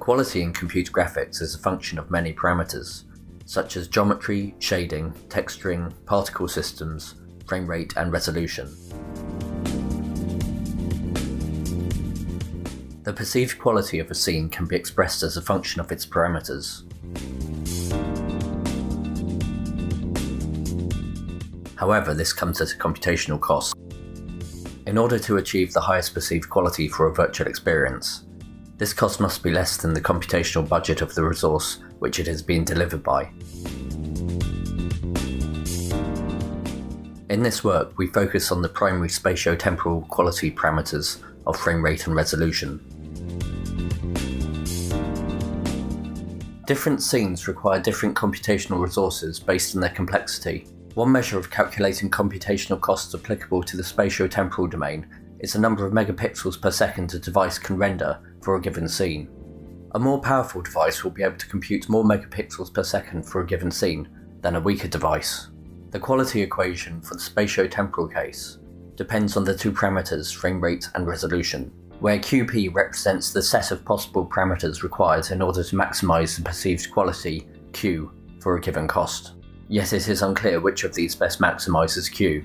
Quality in computer graphics is a function of many parameters, such as geometry, shading, texturing, particle systems, frame rate, and resolution. The perceived quality of a scene can be expressed as a function of its parameters. However, this comes at a computational cost. In order to achieve the highest perceived quality for a virtual experience, this cost must be less than the computational budget of the resource which it has been delivered by. In this work, we focus on the primary spatiotemporal quality parameters of frame rate and resolution. Different scenes require different computational resources based on their complexity. One measure of calculating computational costs applicable to the spatiotemporal domain is the number of megapixels per second a device can render for a given scene. A more powerful device will be able to compute more megapixels per second for a given scene than a weaker device. The quality equation for the spatiotemporal case depends on the two parameters frame rate and resolution, where QP represents the set of possible parameters required in order to maximize the perceived quality Q for a given cost. Yet it is unclear which of these best maximizes Q.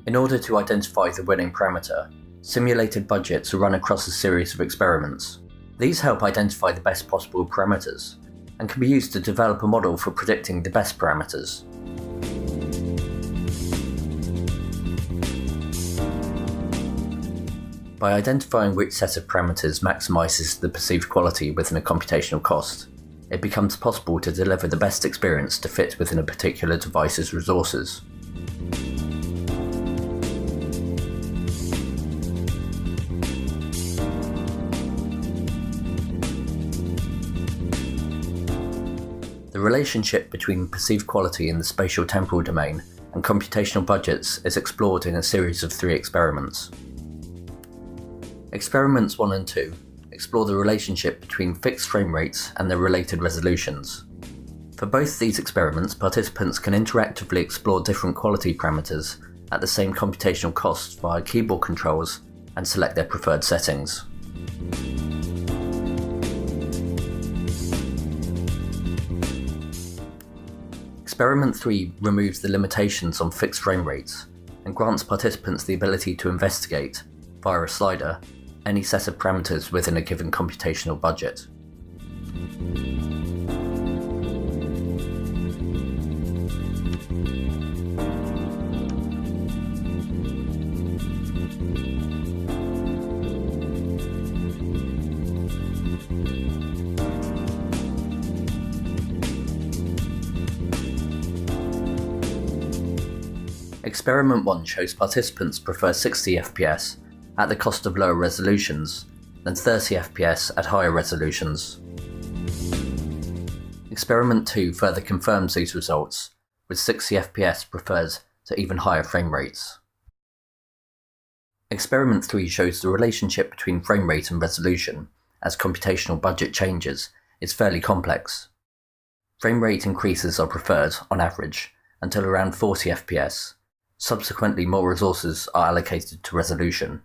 In order to identify the winning parameter, simulated budgets are run across a series of experiments. These help identify the best possible parameters, and can be used to develop a model for predicting the best parameters. By identifying which set of parameters maximizes the perceived quality within a computational cost, it becomes possible to deliver the best experience to fit within a particular device's resources. The relationship between perceived quality in the spatiotemporal domain and computational budgets is explored in a series of 3 experiments. Experiments 1 and 2 explore the relationship between fixed frame rates and their related resolutions. For both these experiments, participants can interactively explore different quality parameters at the same computational cost via keyboard controls and select their preferred settings. Experiment 3 removes the limitations on fixed frame rates and grants participants the ability to investigate, via a slider, any set of parameters within a given computational budget. Experiment 1 shows participants prefer 60 FPS at the cost of lower resolutions than 30 FPS at higher resolutions. Experiment 2 further confirms these results, with 60 FPS preferred to even higher frame rates. Experiment 3 shows the relationship between frame rate and resolution as computational budget changes is fairly complex. Frame rate increases are preferred, on average, until around 40 FPS. Subsequently, more resources are allocated to resolution.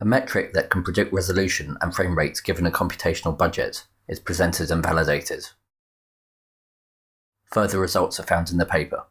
A metric that can predict resolution and frame rate given a computational budget is presented and validated. Further results are found in the paper.